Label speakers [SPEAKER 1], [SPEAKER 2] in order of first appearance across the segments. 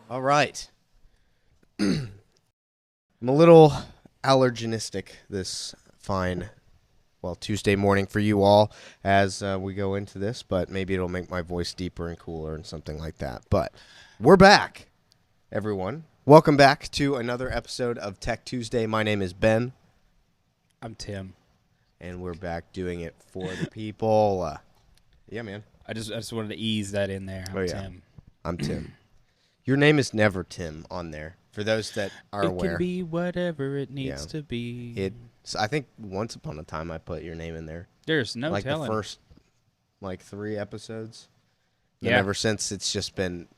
[SPEAKER 1] All right. I'm a little allergenistic this fine, Tuesday morning for you all as we go into this, but maybe it'll make my voice deeper and cooler and something like that. But we're back, everyone. Welcome back to another episode of Tech Tuesday. My name is Ben.
[SPEAKER 2] I'm Tim.
[SPEAKER 1] And we're back doing it for the people. Yeah, man.
[SPEAKER 2] I just wanted to ease that in there. I'm Tim.
[SPEAKER 1] I'm Tim. Your name is never Tim on there. For those that are aware,
[SPEAKER 2] it can be whatever it needs to be.
[SPEAKER 1] I think once upon a time I put your name in there.
[SPEAKER 2] There's no
[SPEAKER 1] like
[SPEAKER 2] telling.
[SPEAKER 1] The first 3 episodes.
[SPEAKER 2] Yeah.
[SPEAKER 1] And ever since it's just been.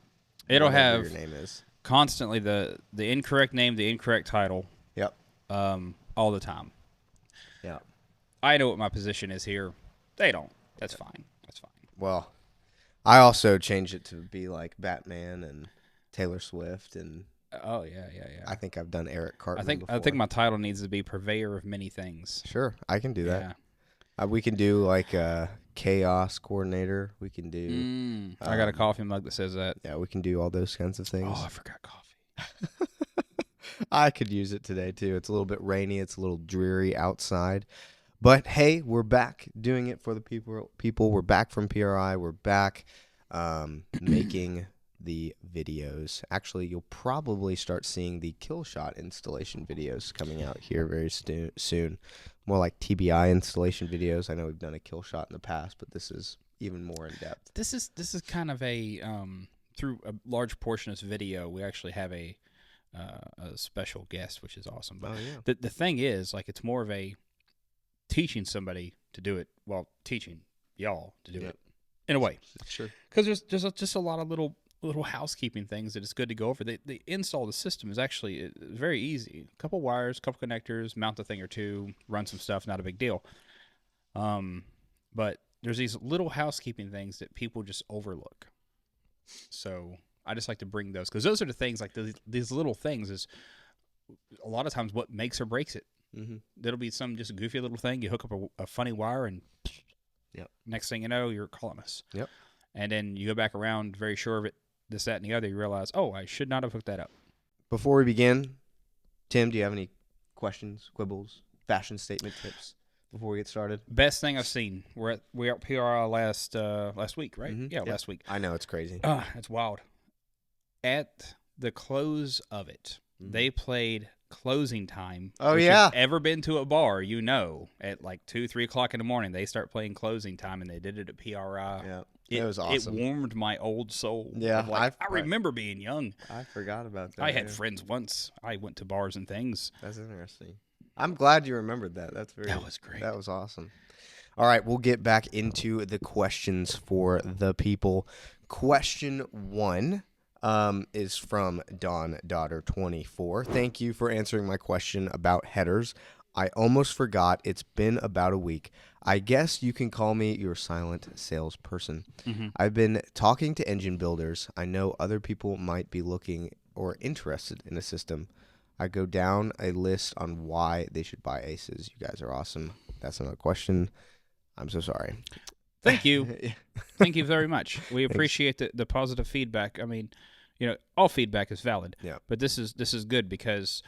[SPEAKER 2] It'll have
[SPEAKER 1] your name is
[SPEAKER 2] constantly the incorrect name, the incorrect title.
[SPEAKER 1] Yep.
[SPEAKER 2] All the time.
[SPEAKER 1] Yeah.
[SPEAKER 2] I know what my position is here. They don't. That's fine. That's fine.
[SPEAKER 1] Well, I also changed it to be like Batman and Taylor Swift and.
[SPEAKER 2] Oh yeah.
[SPEAKER 1] I think I've done Eric Cartman before.
[SPEAKER 2] I think my title needs to be purveyor of many things.
[SPEAKER 1] Sure, I can do that. Yeah. We can do like a chaos coordinator. We can do.
[SPEAKER 2] I got a coffee mug that says that.
[SPEAKER 1] Yeah, we can do all those kinds of things.
[SPEAKER 2] Oh, I forgot coffee.
[SPEAKER 1] I could use it today too. It's a little bit rainy. It's a little dreary outside. But hey, we're back doing it for the people. We're back from PRI. We're back making the videos. Actually, you'll probably start seeing the kill shot installation videos coming out here very soon. More like TBI installation videos. I know we've done a kill shot in the past, but this is even more in depth.
[SPEAKER 2] This is kind of a through a large portion of this video, we actually have a special guest, which is awesome. But the thing is, like, it's more of a teaching somebody to do it, teaching y'all to do it in a way.
[SPEAKER 1] Sure.
[SPEAKER 2] Because there's just a lot of little housekeeping things that it's good to go over. The install the system is actually very easy. A couple wires, a couple connectors, mount a thing or two, run some stuff, not a big deal. But there's these little housekeeping things that people just overlook. So I just like to bring those, because those are the things, like these little things is a lot of times what makes or breaks it.
[SPEAKER 1] Mm-hmm.
[SPEAKER 2] That'll be some just a goofy little thing. You hook up a funny wire and next thing you know, you're calling us.
[SPEAKER 1] Yep.
[SPEAKER 2] And then you go back around very sure of it, this, that, and the other. You realize, I should not have hooked that up.
[SPEAKER 1] Before we begin, Tim, do you have any questions, quibbles, fashion statement tips before we get started?
[SPEAKER 2] Best thing I've seen. We're at PRI last week, right?
[SPEAKER 1] Mm-hmm.
[SPEAKER 2] Yeah, last week.
[SPEAKER 1] I know, it's crazy.
[SPEAKER 2] It's wild. At the close of it, they played Closing Time.
[SPEAKER 1] Oh,
[SPEAKER 2] if
[SPEAKER 1] yeah.
[SPEAKER 2] you've ever been to a bar, at like 2-3 o'clock in the morning, they start playing Closing Time, and they did it at PRI.
[SPEAKER 1] Yeah. It was awesome.
[SPEAKER 2] It warmed my old soul.
[SPEAKER 1] Yeah.
[SPEAKER 2] I remember being young.
[SPEAKER 1] I forgot about that.
[SPEAKER 2] I had friends once. I went to bars and things.
[SPEAKER 1] That's interesting. I'm glad you remembered that. That
[SPEAKER 2] was great.
[SPEAKER 1] That was awesome. All right, we'll get back into the questions for the people. Question 1 is from Dawn Daughter 24. Thank you for answering my question about headers. I almost forgot. It's been about a week. I guess you can call me your silent salesperson.
[SPEAKER 2] Mm-hmm.
[SPEAKER 1] I've been talking to engine builders. I know other people might be looking or interested in a system. I go down a list on why they should buy Aces. You guys are awesome. That's another question. I'm so sorry.
[SPEAKER 2] Thank you. Thank you very much. We appreciate the positive feedback. I mean, all feedback is valid.
[SPEAKER 1] Yeah.
[SPEAKER 2] But this is good because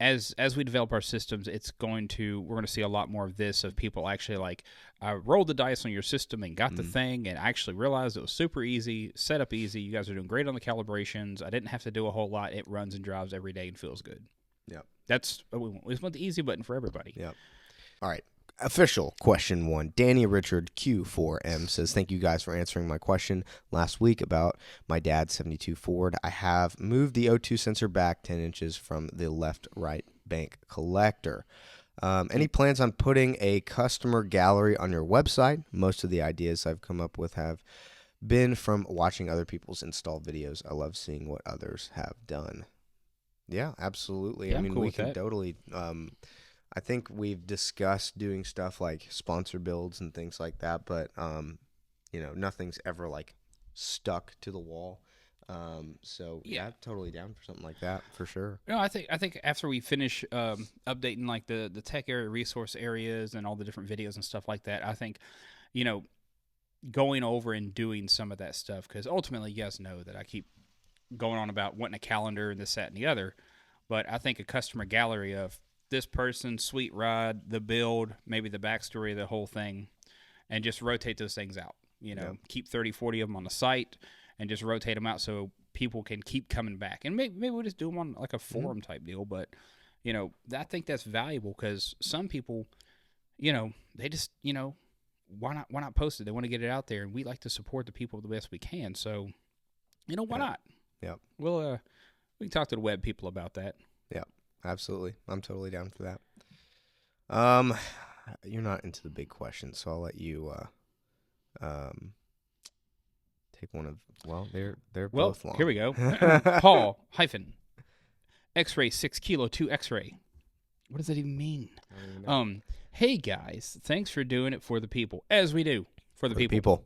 [SPEAKER 2] as we develop our systems, we're going to see a lot more of this, of people actually like, I rolled the dice on your system and got the thing and actually realized it was super easy, set up easy. You guys are doing great on the calibrations. I didn't have to do a whole lot. It runs and drives every day and feels good.
[SPEAKER 1] Yeah.
[SPEAKER 2] We want the easy button for everybody.
[SPEAKER 1] Yeah. All right. Official question 1. Danny Richard Q4M says, thank you guys for answering my question last week about my dad's 72 Ford. I have moved the O2 sensor back 10 inches from the left-right bank collector. Any plans on putting a customer gallery on your website? Most of the ideas I've come up with have been from watching other people's install videos. I love seeing what others have done. Yeah, absolutely.
[SPEAKER 2] Yeah,
[SPEAKER 1] I mean,
[SPEAKER 2] cool
[SPEAKER 1] we
[SPEAKER 2] with
[SPEAKER 1] can
[SPEAKER 2] that.
[SPEAKER 1] totally... I think we've discussed doing stuff like sponsor builds and things like that, but nothing's ever like stuck to the wall. So yeah, totally down for something like that for sure.
[SPEAKER 2] I think after we finish updating like the tech area resource areas and all the different videos and stuff like that, I think going over and doing some of that stuff, because ultimately you guys know that I keep going on about wanting a calendar and this, that, and the other. But I think a customer gallery of this person, sweet ride, the build, maybe the backstory of the whole thing, and just rotate those things out. You know, keep 30, 40 of them on the site and just rotate them out so people can keep coming back. And maybe we'll just do them on like a forum type deal. But, you know, I think that's valuable because some people, you know, they just, you know, why not post it? They want to get it out there, and we like to support the people the best we can. So, you know, why not?
[SPEAKER 1] Yeah.
[SPEAKER 2] We'll we can talk to the web people about that.
[SPEAKER 1] Yeah, absolutely. I'm totally down for that. You're not into the big questions, so I'll let you take one of. Well, they're both long.
[SPEAKER 2] Here we go. Paul hyphen X-ray 6 kilo 2 X-ray. What does that even mean? Hey guys, thanks for doing it for the people, as we do for the people.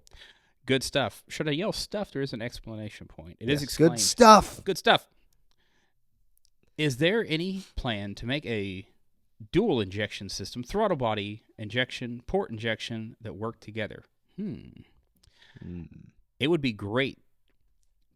[SPEAKER 2] Good stuff. Should I yell stuff? There is an explanation point. It is explained.
[SPEAKER 1] Good stuff.
[SPEAKER 2] Good stuff. Is there any plan to make a dual injection system, throttle body injection, port injection that work together? It would be great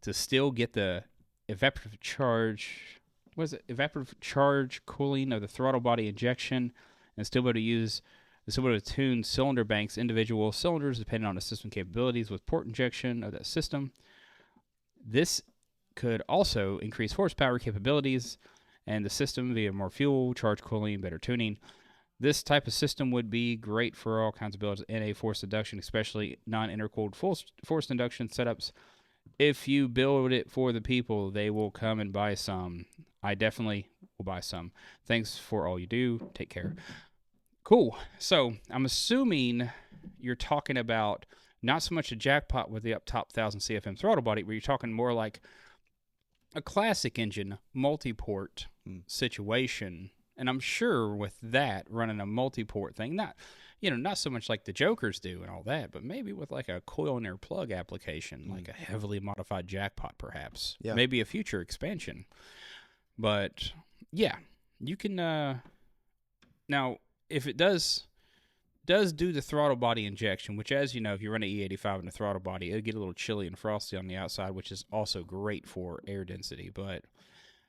[SPEAKER 2] to still get the evaporative charge. What is it? Evaporative charge cooling of the throttle body injection, and still be able to tune cylinder banks, individual cylinders, depending on the system capabilities with port injection of that system. This could also increase horsepower capabilities and the system via more fuel, charge cooling, better tuning. This type of system would be great for all kinds of builds in a forced induction, especially non-intercooled forced induction setups. If you build it for the people, they will come and buy some. I definitely will buy some. Thanks for all you do. Take care. Cool. So I'm assuming you're talking about not so much a jackpot with the up top 1000 CFM throttle body, but you're talking more like a classic engine multi-port situation. And I'm sure with that, running a multi-port thing, not so much like the Jokers do and all that, but maybe with like a coil near plug application, like a heavily modified jackpot perhaps. Yeah. Maybe a future expansion. But yeah, you can now if it does do the throttle body injection, which, as you know, if you run an E85 in the throttle body, it'll get a little chilly and frosty on the outside, which is also great for air density. But,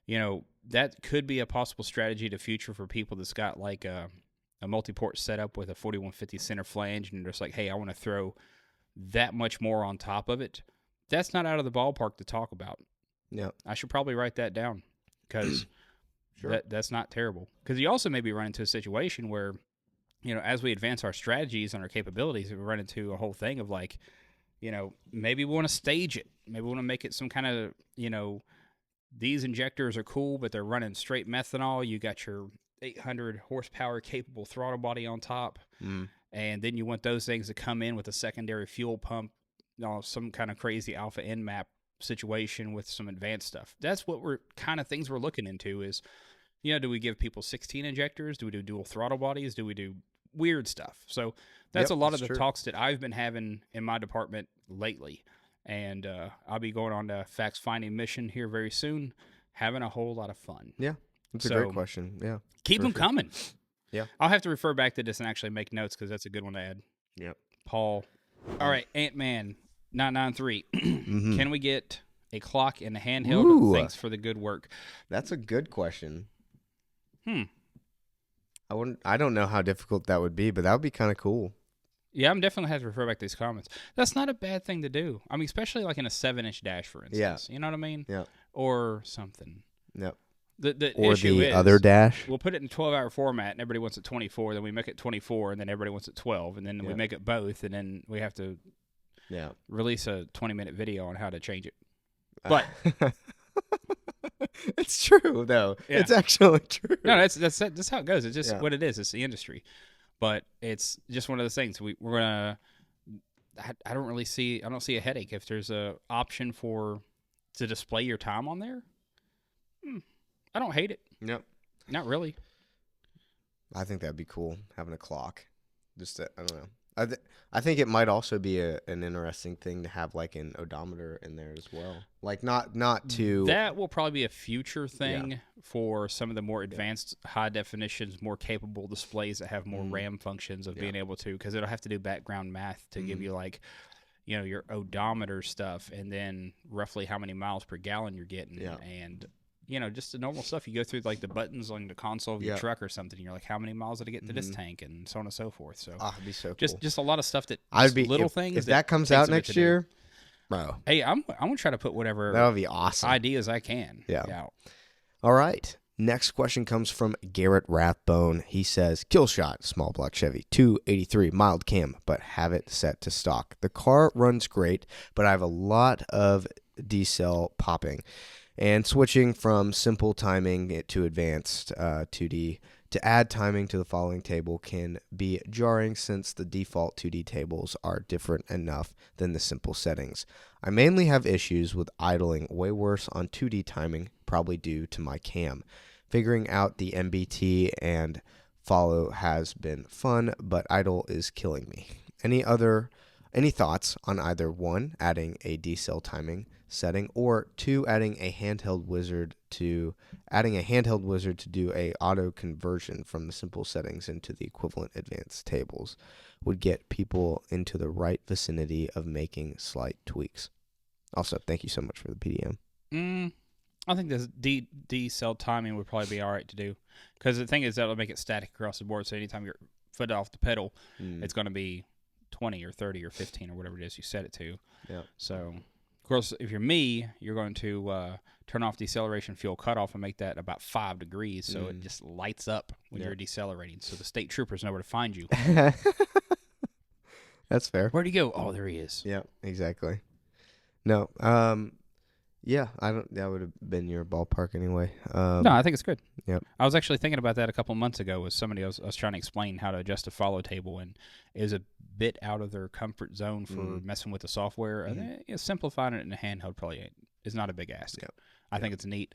[SPEAKER 2] you know, that could be a possible strategy to future for people that's got like a multi-port setup with a 4150 center flange, and they're just like, hey, I want to throw that much more on top of it. That's not out of the ballpark to talk about.
[SPEAKER 1] Yeah, I
[SPEAKER 2] should probably write that down because that's not terrible. Because you also maybe run into a situation where, you know, as we advance our strategies and our capabilities, we run into a whole thing of like, you know, maybe we want to stage it. Maybe we want to make it some kind of, you know, these injectors are cool, but they're running straight methanol. You got your 800 horsepower capable throttle body on top. And then you want those things to come in with a secondary fuel pump, you know, some kind of crazy alpha nmap situation with some advanced stuff. That's what we're kind of things we're looking into is, you know, do we give people 16 injectors? Do we do dual throttle bodies? Do we do weird stuff? So that's a lot of the talks that I've been having in my department lately. And I'll be going on a facts finding mission here very soon, having a whole lot of fun.
[SPEAKER 1] Yeah, that's a great question. Yeah.
[SPEAKER 2] Keep them coming.
[SPEAKER 1] Yeah.
[SPEAKER 2] I'll have to refer back to this and actually make notes because that's a good one to add.
[SPEAKER 1] Yep.
[SPEAKER 2] Paul. All right, Ant-Man 993. Can we get a clock in the handheld?
[SPEAKER 1] Ooh.
[SPEAKER 2] Thanks for the good work.
[SPEAKER 1] That's a good question. I don't know how difficult that would be, but that would be kind of cool.
[SPEAKER 2] Yeah, I'm definitely have to refer back to these comments. That's not a bad thing to do. I mean, especially like in a 7-inch dash, for instance. Yeah. You know what I mean?
[SPEAKER 1] Yeah.
[SPEAKER 2] Or something.
[SPEAKER 1] Yep.
[SPEAKER 2] The
[SPEAKER 1] or
[SPEAKER 2] issue
[SPEAKER 1] the
[SPEAKER 2] is,
[SPEAKER 1] other dash.
[SPEAKER 2] We'll put it in 12-hour format, and everybody wants it 24. Then we make it 24, and then everybody wants it 12, and then we make it both, and then we have to release a 20-minute video on how to change it. But
[SPEAKER 1] it's true, though. Yeah. It's actually true.
[SPEAKER 2] No, that's how it goes. It's just what it is. It's the industry. But it's just one of those things. We're gonna. I don't see a headache if there's a option to display your time on there. I don't hate it.
[SPEAKER 1] Yep.
[SPEAKER 2] Not really.
[SPEAKER 1] I think that'd be cool having a clock. Just I don't know. I think it might also be an interesting thing to have like an odometer in there as well. Like not to
[SPEAKER 2] that will probably be a future thing for some of the more advanced high definitions, more capable displays that have more RAM functions of being able to, because it'll have to do background math to give you like, your odometer stuff, and then roughly how many miles per gallon you're getting, and just the normal stuff. You go through like the buttons on the console of your truck or something, and you're like, how many miles did I get to this tank, and so on and so forth. So
[SPEAKER 1] it'd be so cool.
[SPEAKER 2] Just a lot of stuff that
[SPEAKER 1] I'd be
[SPEAKER 2] little things.
[SPEAKER 1] If that comes out next year, bro.
[SPEAKER 2] Hey, I'm gonna try to put whatever
[SPEAKER 1] that would be awesome
[SPEAKER 2] ideas I can.
[SPEAKER 1] Yeah. All right. Next question comes from Garrett Rathbone. He says, kill shot, small block Chevy, 283, mild cam, but have it set to stock. The car runs great, but I have a lot of decel popping. And switching from simple timing to advanced 2D to add timing to the following table can be jarring since the default 2D tables are different enough than the simple settings. I mainly have issues with idling, way worse on 2D timing, probably due to my cam. Figuring out the MBT and follow has been fun, but idle is killing me. Any thoughts on either 1, adding a decel timing setting, or 2, adding a handheld wizard to do a auto conversion from the simple settings into the equivalent advanced tables would get people into the right vicinity of making slight tweaks. Also, thank you so much for the PDM.
[SPEAKER 2] I think this decel timing would probably be all right to do, because the thing is that'll make it static across the board. So anytime your foot off the pedal, it's going to be 20 or 30 or 15 or whatever it is you set it to.
[SPEAKER 1] Yeah.
[SPEAKER 2] So, of course, if you're me, you're going to turn off deceleration fuel cutoff and make that about 5 degrees, so it just lights up when you're decelerating, so the state troopers know where to find you.
[SPEAKER 1] That's fair.
[SPEAKER 2] Where'd he go? Oh, there he is.
[SPEAKER 1] Yeah, exactly. No, yeah, that would have been your ballpark anyway.
[SPEAKER 2] No, I think it's good.
[SPEAKER 1] Yep.
[SPEAKER 2] I was actually thinking about that a couple months ago with somebody. I was trying to explain how to adjust a follow table, and it was a bit out of their comfort zone for messing with the software. Simplifying it in a handheld probably is not a big ask.
[SPEAKER 1] Yep.
[SPEAKER 2] I think it's neat.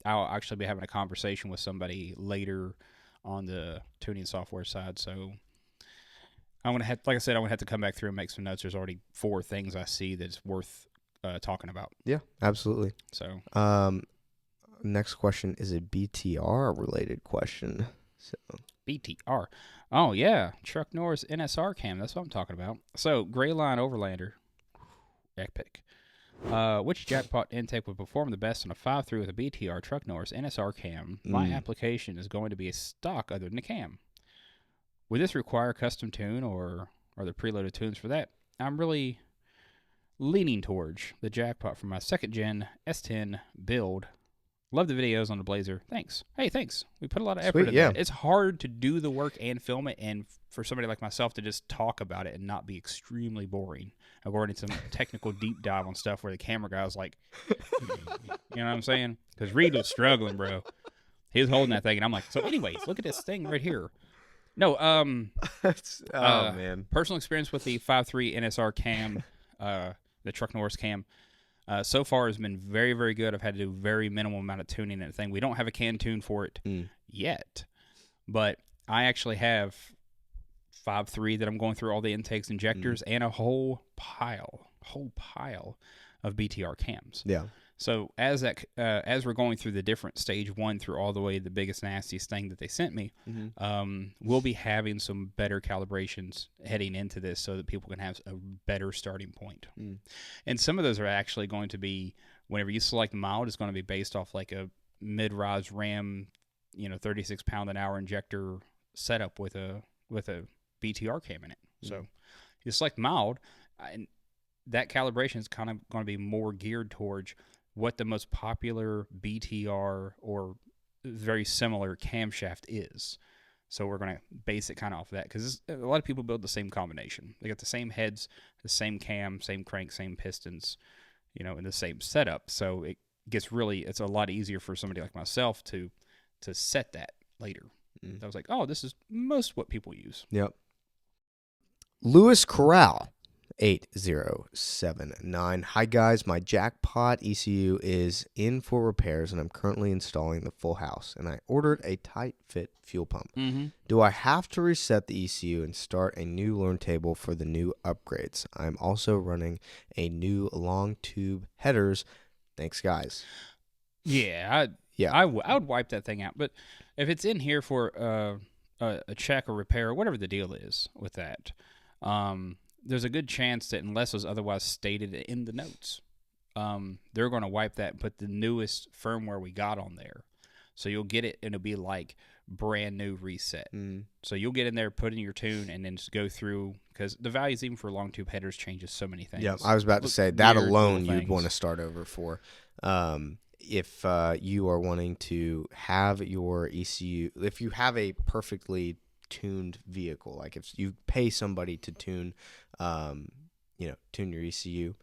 [SPEAKER 2] I'll actually be having a conversation with somebody later on the tuning software side, so I'm gonna have, like I said, I'm gonna have to come back through and make some notes. There's already 4 things I see that's worth talking about.
[SPEAKER 1] Yeah, absolutely.
[SPEAKER 2] So,
[SPEAKER 1] next question is a BTR related question. So
[SPEAKER 2] BTR. Oh yeah, Chuck Norris NSR cam. That's what I'm talking about. So, Gray Line Overlander. Epic. Which jackpot intake would perform the best on a 5.3 with a BTR Chuck Norris NSR cam? My application is going to be a stock other than a cam. Would this require custom tune, or are there preloaded tunes for that? I'm really leaning towards the jackpot for my 2nd gen S10 build. Love the videos on the Blazer. Thanks. Hey, thanks. We put a lot of effort into that. It's hard to do the work and film it, and for somebody like myself to just talk about it and not be extremely boring. I've already some technical deep dive on stuff where the camera guy was like, you know what I'm saying? Because Reed was struggling, bro. He was holding that thing, and I'm like, so anyways, look at this thing right here. No,
[SPEAKER 1] man.
[SPEAKER 2] Personal experience with the 5.3 NSR cam, the Chuck Norris cam, so far has been very, very good. I've had to do very minimal amount of tuning and thing. We don't have a can tune for it yet, but I actually have 5.3 that I'm going through all the intakes, injectors, and a whole pile of BTR cams.
[SPEAKER 1] Yeah.
[SPEAKER 2] So as we're going through the different stage 1 through all the way to the biggest, nastiest thing that they sent me, we'll be having some better calibrations heading into this so that people can have a better starting point. And some of those are actually going to be, whenever you select mild, it's going to be based off like a mid-rise Ram, 36 pound an hour injector setup with a BTR cam in it. So you select mild, and that calibration is kind of going to be more geared towards what the most popular BTR or very similar camshaft is. So we're going to base it kind of off of that, because a lot of people build the same combination. They got the same heads, the same cam, same crank, same pistons, in the same setup. So it gets it's a lot easier for somebody like myself to set that later. I was like, oh, this is most what people use.
[SPEAKER 1] Yep. Lewis Corral 8079. Hi guys, my jackpot ECU is in for repairs and I'm currently installing the full house, and I ordered a tight fit fuel pump. Do I have to reset the ECU and start a new learn table for the new upgrades? I'm also running a new long tube headers. Thanks guys.
[SPEAKER 2] I would wipe that thing out, but if it's in here for a check or repair or whatever the deal is with that, there's a good chance that unless it was otherwise stated in the notes, they're going to wipe that and put the newest firmware we got on there. So you'll get it, and it'll be like brand new reset. So you'll get in there, put in your tune, and then just go through, because the values even for long tube headers changes so many things.
[SPEAKER 1] Yeah, I was about to say that alone you'd want to start over for. If you are wanting to have your ECU, if you have a perfectly tuned vehicle, like if you pay somebody to tune, tune your ECU,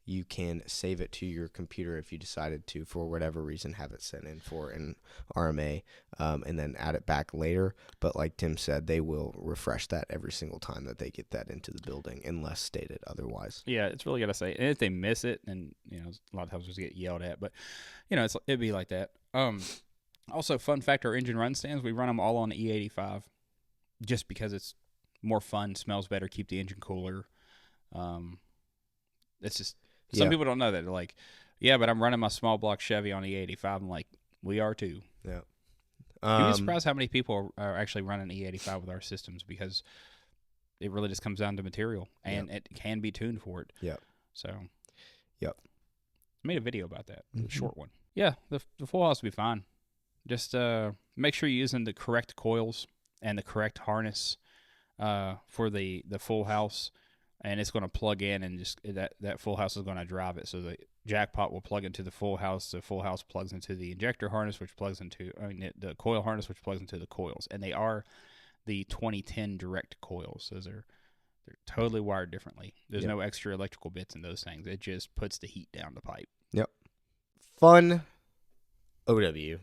[SPEAKER 1] you can save it to your computer if you decided to, for whatever reason, have it sent in for an RMA, and then add it back later. But like Tim said, they will refresh that every single time that they get that into the building, unless stated otherwise.
[SPEAKER 2] Yeah, it's really got to say. And if they miss it, and a lot of times we just get yelled at, but it'd be like that. Also, fun fact: our engine run stands, we run them all on E85, just because it's more fun, smells better, keep the engine cooler. It's just. Some people don't know that. They're like, yeah, but I'm running my small block Chevy on E85. I'm like, we are too.
[SPEAKER 1] Yeah.
[SPEAKER 2] You'd be surprised how many people are actually running E85 with our systems, because it really just comes down to material, and it can be tuned for it.
[SPEAKER 1] Yeah.
[SPEAKER 2] So.
[SPEAKER 1] Yep.
[SPEAKER 2] I made a video about that, a short one. Yeah, the full house will be fine. Just make sure you're using the correct coils and the correct harness for the full house. And it's going to plug in, and just that full house is going to drive it. So the jackpot will plug into the full house. The full house plugs into the injector harness, which plugs into the coil harness, which plugs into the coils. And they are the 2010 direct coils. They're totally wired differently. There's no extra electrical bits in those things. It just puts the heat down the pipe.
[SPEAKER 1] Yep. Fun OW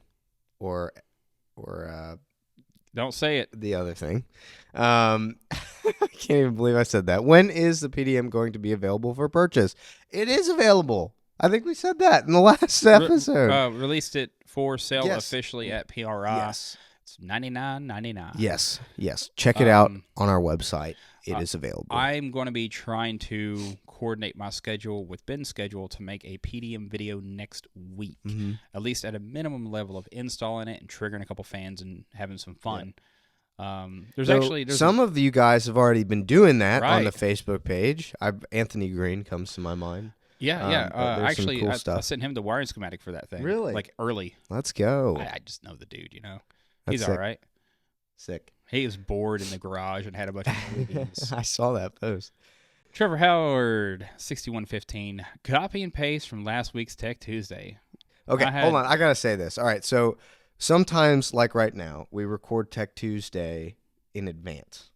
[SPEAKER 1] or
[SPEAKER 2] don't say it.
[SPEAKER 1] The other thing. I can't even believe I said that. When is the PDM going to be available for purchase? It is available. I think we said that in the last episode.
[SPEAKER 2] Released it for sale officially at PRI.
[SPEAKER 1] Yes.
[SPEAKER 2] It's $99.99.
[SPEAKER 1] Yes. Check it out on our website. It is available.
[SPEAKER 2] I'm going to be trying to coordinate my schedule with Ben's schedule to make a PDM video next week, at least at a minimum level of installing it and triggering a couple fans and having some fun. There's
[SPEAKER 1] some of you guys have already been doing that on the Facebook page. Anthony Green comes to my mind.
[SPEAKER 2] Actually, cool I sent him the wiring schematic for that thing.
[SPEAKER 1] Really?
[SPEAKER 2] Like early.
[SPEAKER 1] Let's go.
[SPEAKER 2] I just know the dude,
[SPEAKER 1] That's
[SPEAKER 2] He's all right.
[SPEAKER 1] Sick.
[SPEAKER 2] He was bored in the garage and had a bunch of movies.
[SPEAKER 1] I saw that post.
[SPEAKER 2] Trevor Howard, 6115. Copy and paste from last week's Tech Tuesday.
[SPEAKER 1] Okay, hold on. I got to say this. All right, so sometimes, like right now, we record Tech Tuesday in advance.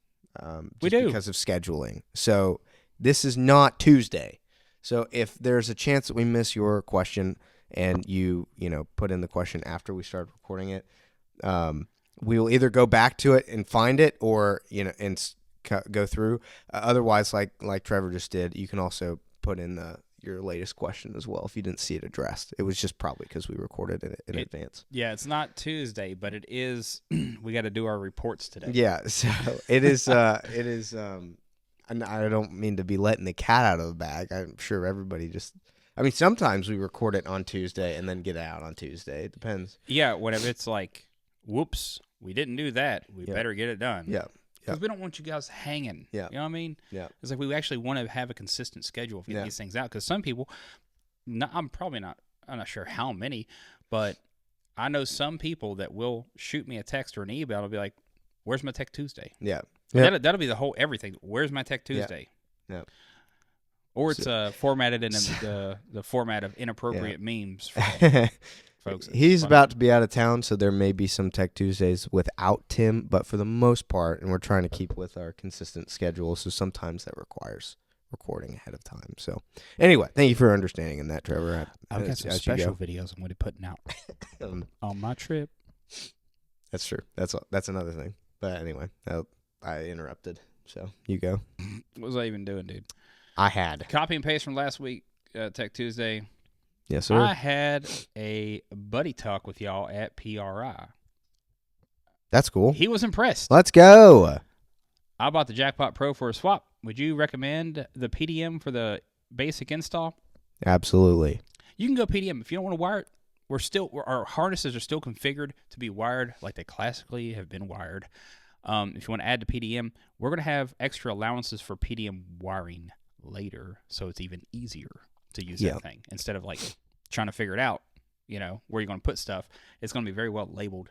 [SPEAKER 2] We do.
[SPEAKER 1] Because of scheduling. So this is not Tuesday. So if there's a chance that we miss your question and you put in the question after we start recording it, we will either go back to it and find it, or and go through. Otherwise, like Trevor just did, you can also put in your latest question as well if you didn't see it addressed. It was just probably because we recorded it in advance.
[SPEAKER 2] Yeah, it's not Tuesday, but it is. We got to do our reports today.
[SPEAKER 1] Yeah, so it is. It is. And I don't mean to be letting the cat out of the bag. I'm sure everybody just. I mean, sometimes we record it on Tuesday and then get it out on Tuesday. It depends.
[SPEAKER 2] Yeah, whenever it's like, whoops, we didn't do that. We better get it done.
[SPEAKER 1] Yeah.
[SPEAKER 2] Because we don't want you guys hanging.
[SPEAKER 1] Yeah.
[SPEAKER 2] You know what I mean?
[SPEAKER 1] Yeah.
[SPEAKER 2] It's like we actually want to have a consistent schedule to get these things out. Because some people, I'm not sure how many, but I know some people that will shoot me a text or an email and be like, where's my Tech Tuesday?
[SPEAKER 1] Yeah.
[SPEAKER 2] That'll be the whole everything. Where's my Tech Tuesday?
[SPEAKER 1] Yeah.
[SPEAKER 2] Or it's formatted in the format of inappropriate memes from folks.
[SPEAKER 1] He's about to be out of town, so there may be some Tech Tuesdays without Tim, but for the most part, and we're trying to keep with our consistent schedule, so sometimes that requires recording ahead of time. So anyway, thank you for understanding in that, Trevor.
[SPEAKER 2] I've got some special videos I'm going to be putting out on my trip.
[SPEAKER 1] That's true. That's another thing. But anyway, I interrupted, so you go.
[SPEAKER 2] What was I even doing, dude?
[SPEAKER 1] I had
[SPEAKER 2] copy and paste from last week, Tech Tuesday.
[SPEAKER 1] Yes, sir.
[SPEAKER 2] I had a buddy talk with y'all at PRI.
[SPEAKER 1] That's cool.
[SPEAKER 2] He was impressed.
[SPEAKER 1] Let's go.
[SPEAKER 2] I bought the Jackpot Pro for a swap. Would you recommend the PDM for the basic install?
[SPEAKER 1] Absolutely.
[SPEAKER 2] You can go PDM. If you don't want to wire it, our harnesses are still configured to be wired like they classically have been wired. If you want to add to PDM, we're going to have extra allowances for PDM wiring later, so it's even easier to use that thing. Instead of like trying to figure it out, where you're going to put stuff, it's going to be very well labeled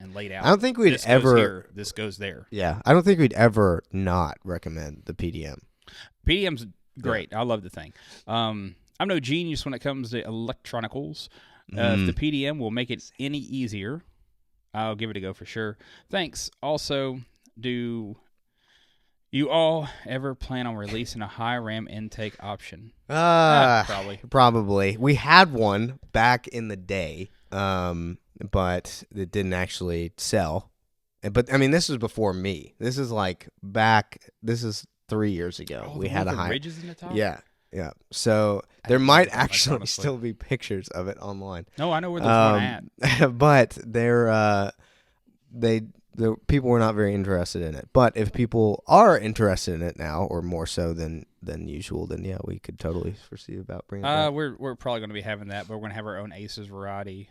[SPEAKER 2] and laid out.
[SPEAKER 1] I don't think we'd
[SPEAKER 2] this
[SPEAKER 1] ever.
[SPEAKER 2] Goes here, this goes there.
[SPEAKER 1] Yeah, I don't think we'd ever not recommend the PDM.
[SPEAKER 2] PDM's great. I love the thing. I'm no genius when it comes to electronicals. If the PDM will make it any easier, I'll give it a go for sure. Thanks. Also, do you all ever plan on releasing a high RAM intake option?
[SPEAKER 1] Probably. We had one back in the day, but it didn't actually sell. But I mean, this was before me. This is This is 3 years ago. We had a high
[SPEAKER 2] ridges in the top.
[SPEAKER 1] Yeah. So there might actually still be pictures of it online.
[SPEAKER 2] No, I know where there's one at.
[SPEAKER 1] But the people were not very interested in it. But if people are interested in it now, or more so than usual, then yeah, we could totally foresee about bringing it back.
[SPEAKER 2] We're probably going to be having that, but we're going to have our own Aces variety.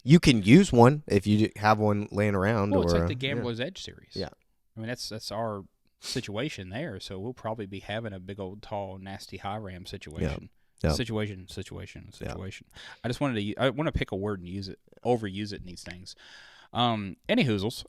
[SPEAKER 1] You can use one if you have one laying around.
[SPEAKER 2] Well, it's like the Gambler's Edge series.
[SPEAKER 1] Yeah.
[SPEAKER 2] I mean, that's our situation there, so we'll probably be having a big old tall nasty high RAM situation. Situation. I just I want to pick a word and overuse it in these things. Any hoozles,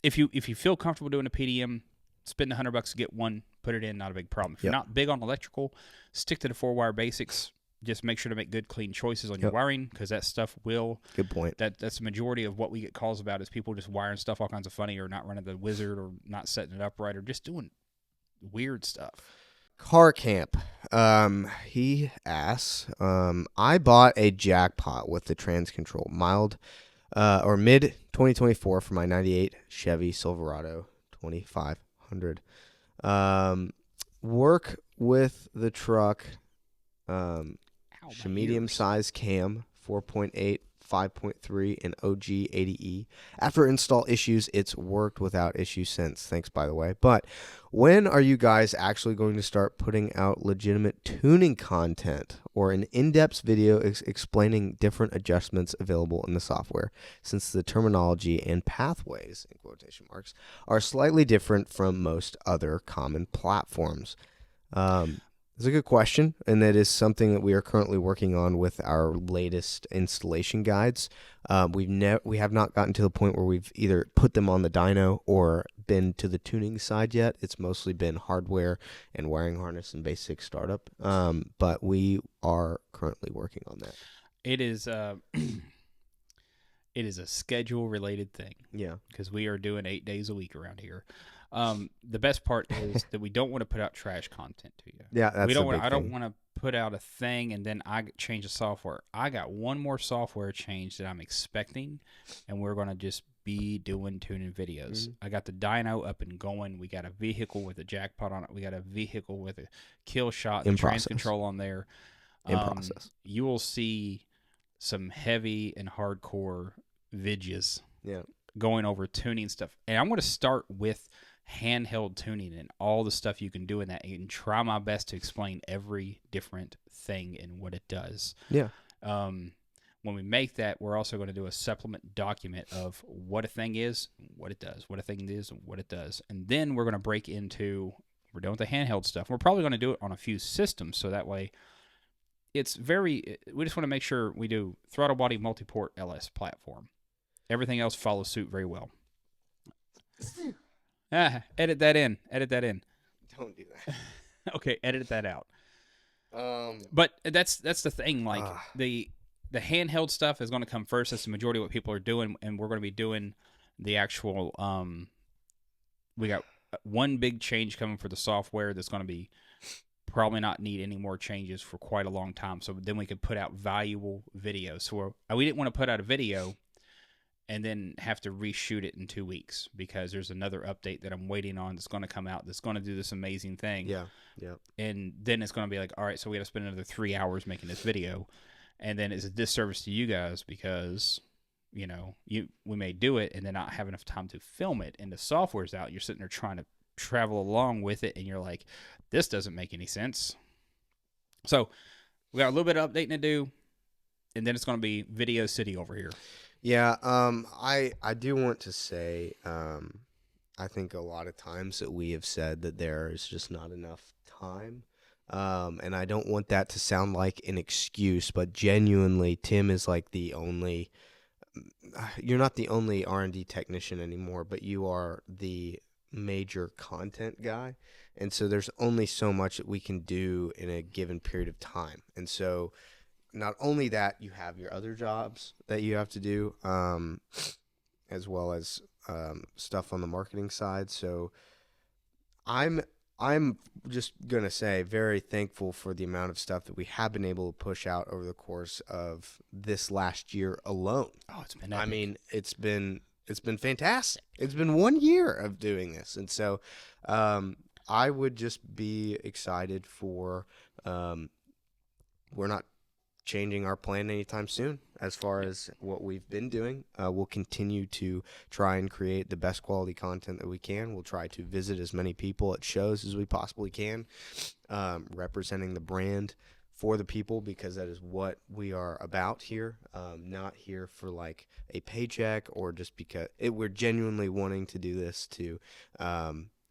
[SPEAKER 2] if you feel comfortable doing a PDM, spend $100 to get one, put it in, not a big problem. If you're not big on electrical, stick to the 4-wire basics. Just make sure to make good, clean choices on your wiring, because that stuff will.
[SPEAKER 1] Good point.
[SPEAKER 2] That's the majority of what we get calls about, is people just wiring stuff all kinds of funny, or not running the wizard, or not setting it up right, or just doing weird stuff.
[SPEAKER 1] Car Camp. He asks, I bought a jackpot with the trans control, mid 2024 for my 98 Chevy Silverado 2500. Work with the truck. Medium size cam, 4.8, 5.3, and OG 80E. After install issues, it's worked without issue since. Thanks, by the way. But when are you guys actually going to start putting out legitimate tuning content, or an in-depth video explaining different adjustments available in the software, since the terminology and pathways, in quotation marks, are slightly different from most other common platforms? It's a good question, and that is something that we are currently working on with our latest installation guides. We have not gotten to the point where we've either put them on the dyno or been to the tuning side yet. It's mostly been hardware and wiring harness and basic startup, but we are currently working on that.
[SPEAKER 2] It is it is a schedule-related thing.
[SPEAKER 1] Yeah.
[SPEAKER 2] Because we are doing 8 days a week around here. The best part is that we don't want to put out trash content to you.
[SPEAKER 1] Yeah, that's
[SPEAKER 2] I don't want to put out a thing and then I change the software. I got one more software change that I'm expecting, and we're going to just be doing tuning videos. Mm-hmm. I got the dyno up and going. We got a vehicle with a jackpot on it. We got a vehicle with a kill shot and trans control on there.
[SPEAKER 1] In process.
[SPEAKER 2] You will see some heavy and hardcore vidges going over tuning stuff. And I'm going to start with handheld tuning and all the stuff you can do in that, and try my best to explain every different thing and what it does.
[SPEAKER 1] Yeah.
[SPEAKER 2] When we make that, we're also going to do a supplement document of what a thing is, what it does, what a thing is, and what it does. And then we're going to break into, we're done with the handheld stuff. We're probably going to do it on a few systems, so that way we just want to make sure we do throttle body multi-port LS platform. Everything else follows suit very well. Edit that in.
[SPEAKER 1] Don't do that.
[SPEAKER 2] Okay, edit that out. But that's the thing. Like the handheld stuff is going to come first. That's the majority of what people are doing, and we're going to be doing the actual. We got one big change coming for the software that's going to be probably not need any more changes for quite a long time. So then we could put out valuable videos. So we didn't want to put out a video and then have to reshoot it in 2 weeks, because there's another update that I'm waiting on that's going to come out that's going to do this amazing thing.
[SPEAKER 1] Yeah.
[SPEAKER 2] And then it's going to be like, all right, so we got to spend another 3 hours making this video. And then it's a disservice to you guys, because, we may do it and then not have enough time to film it, and the software's out. You're sitting there trying to travel along with it, and you're like, this doesn't make any sense. So we got a little bit of updating to do, and then it's going to be Video City over here.
[SPEAKER 1] Yeah, I do want to say, I think a lot of times that we have said that there is just not enough time. And I don't want that to sound like an excuse, but genuinely, Tim is like you're not the only R&D technician anymore, but you are the major content guy. And so there's only so much that we can do in a given period of time. And so not only that, you have your other jobs that you have to do, as well as stuff on the marketing side. So I'm just gonna say very thankful for the amount of stuff that we have been able to push out over the course of this last year alone.
[SPEAKER 2] Oh, it's been epic.
[SPEAKER 1] I mean, it's been fantastic. It's been 1 year of doing this, and so I would just be excited for. We're not changing our plan anytime soon as far as what we've been doing. We'll continue to try and create the best quality content that we can. We'll try to visit as many people at shows as we possibly can, representing the brand for the people, because that is what we are about here. Not here for like a paycheck or just because we're genuinely wanting to do this to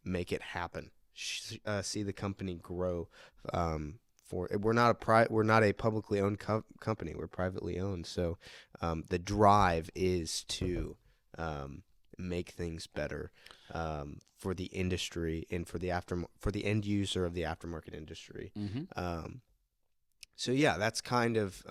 [SPEAKER 1] make it happen, see the company grow. We're not a publicly owned company. We're privately owned. So the drive is to make things better for the industry and for the end user of the aftermarket industry.
[SPEAKER 2] Mm-hmm.
[SPEAKER 1] So yeah, that's kind of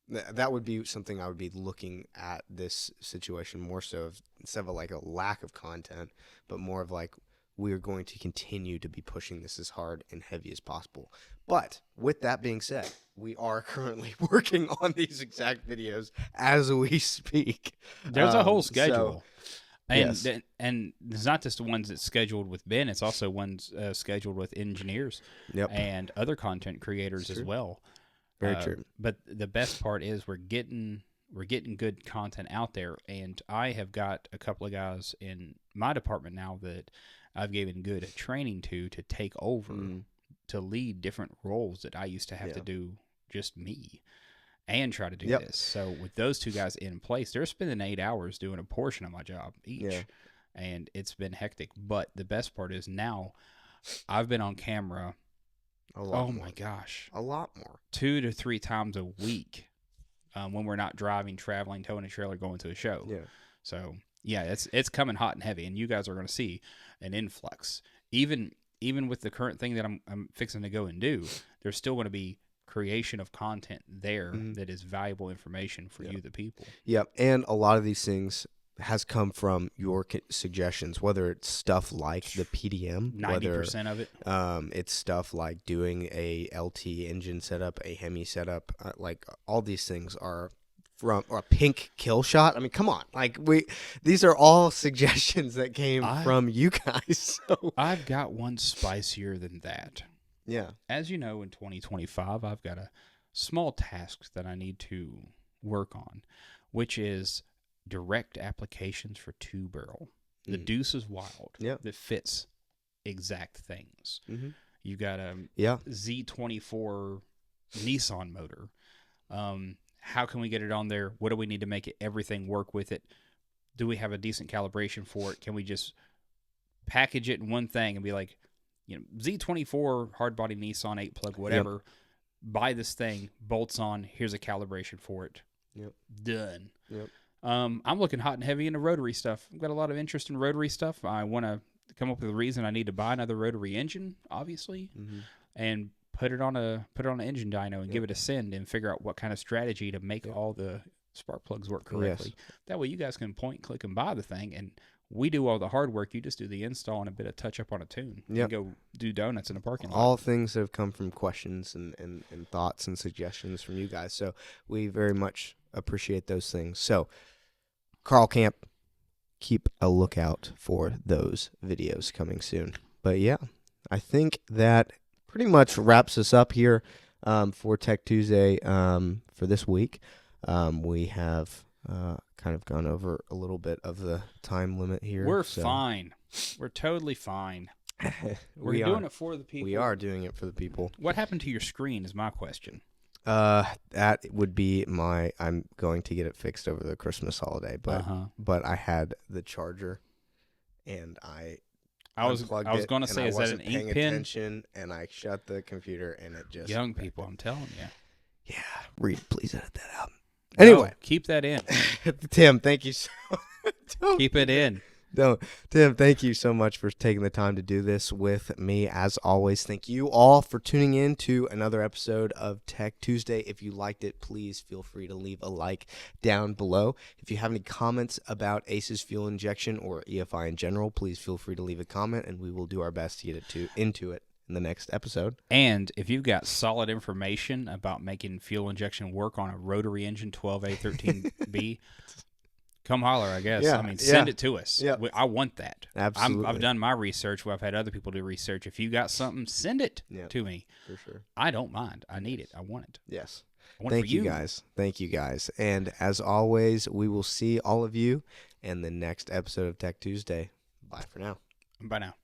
[SPEAKER 1] that would be something I would be looking at this situation more so instead of like a lack of content, but more of like, we are going to continue to be pushing this as hard and heavy as possible. But with that being said, we are currently working on these exact videos as we speak.
[SPEAKER 2] There's a whole schedule.
[SPEAKER 1] Yes.
[SPEAKER 2] And it's not just the ones that's scheduled with Ben. It's also ones scheduled with engineers and other content creators as well.
[SPEAKER 1] Very true.
[SPEAKER 2] But the best part is we're getting good content out there. And I have got a couple of guys in my department now that I've given good training to take over, to lead different roles that I used to have to do just me and try to do this. So with those two guys in place, they're spending 8 hours doing a portion of my job each. And it's been hectic. But the best part is now I've been on camera.
[SPEAKER 1] A lot more.
[SPEAKER 2] My gosh.
[SPEAKER 1] A lot more.
[SPEAKER 2] 2 to 3 times a week when we're not driving, traveling, towing a trailer, going to a show.
[SPEAKER 1] Yeah.
[SPEAKER 2] So yeah, it's coming hot and heavy, and you guys are going to see an influx. Even with the current thing that I'm fixing to go and do, there's still going to be creation of content there that is valuable information for you, the people.
[SPEAKER 1] Yep, and a lot of these things has come from your suggestions, whether it's stuff like the PDM,
[SPEAKER 2] 90% of it.
[SPEAKER 1] It's stuff like doing a LT engine setup, a Hemi setup, like all these things are from, or a pink kill shot. I mean, come on. Like these are all suggestions that came from you guys. So.
[SPEAKER 2] I've got one spicier than that.
[SPEAKER 1] Yeah.
[SPEAKER 2] As you know, in 2025, I've got a small task that I need to work on, which is direct applications for 2-barrel. The Deuce is wild.
[SPEAKER 1] Yeah.
[SPEAKER 2] That fits exact things.
[SPEAKER 1] Mm-hmm.
[SPEAKER 2] You got a Z24 Nissan motor. How can we get it on there? What do we need to make everything work with it? Do we have a decent calibration for it? Can we just package it in one thing and be like, Z24 hard body Nissan 8-plug, whatever, buy this thing, bolts on, here's a calibration for it.
[SPEAKER 1] Yep.
[SPEAKER 2] Done.
[SPEAKER 1] Yep.
[SPEAKER 2] I'm looking hot and heavy into rotary stuff. I've got a lot of interest in rotary stuff. I want to come up with a reason I need to buy another rotary engine, obviously, and put it on an engine dyno and give it a send and figure out what kind of strategy to make all the spark plugs work correctly. Yes. That way you guys can point, click, and buy the thing, and we do all the hard work. You just do the install and a bit of touch-up on a tune. And go do donuts in the parking lot.
[SPEAKER 1] All things that have come from questions and thoughts and suggestions from you guys. So we very much appreciate those things. So, Carl Camp, keep a lookout for those videos coming soon. But yeah, I think that pretty much wraps us up here for Tech Tuesday for this week. We have kind of gone over a little bit of the time limit here.
[SPEAKER 2] We're fine. We're totally fine. We're doing it for the people.
[SPEAKER 1] We are doing it for the people.
[SPEAKER 2] What happened to your screen is my question.
[SPEAKER 1] That would be I'm going to get it fixed over the Christmas holiday, but I had the charger and I
[SPEAKER 2] was
[SPEAKER 1] unplugged
[SPEAKER 2] I was
[SPEAKER 1] it,
[SPEAKER 2] going to
[SPEAKER 1] and
[SPEAKER 2] say,
[SPEAKER 1] I
[SPEAKER 2] is that
[SPEAKER 1] wasn't
[SPEAKER 2] an
[SPEAKER 1] paying
[SPEAKER 2] ink pen?
[SPEAKER 1] attention, and I shut the computer, and it just
[SPEAKER 2] Young people, I'm telling you.
[SPEAKER 1] Yeah, Reed, please edit that out.
[SPEAKER 2] No,
[SPEAKER 1] Anyway,
[SPEAKER 2] keep that in.
[SPEAKER 1] Tim, thank you so.
[SPEAKER 2] Keep it in.
[SPEAKER 1] Tim, thank you so much for taking the time to do this with me. As always, thank you all for tuning in to another episode of Tech Tuesday. If you liked it, please feel free to leave a like down below. If you have any comments about Aces fuel injection or EFI in general, please feel free to leave a comment, and we will do our best to get it into it in the next episode.
[SPEAKER 2] And if you've got solid information about making fuel injection work on a rotary engine 12A13B, come holler, I guess.
[SPEAKER 1] Yeah,
[SPEAKER 2] I mean, send it to us.
[SPEAKER 1] Yeah.
[SPEAKER 2] I want that.
[SPEAKER 1] Absolutely.
[SPEAKER 2] I've done my research. I've had other people do research. If you got something, send it to me.
[SPEAKER 1] For sure.
[SPEAKER 2] I don't mind. I need it. I want it.
[SPEAKER 1] Yes.
[SPEAKER 2] I want it
[SPEAKER 1] Thank
[SPEAKER 2] for
[SPEAKER 1] you guys. Thank you guys. And as always, we will see all of you in the next episode of Tech Tuesday. Bye for now.
[SPEAKER 2] Bye now.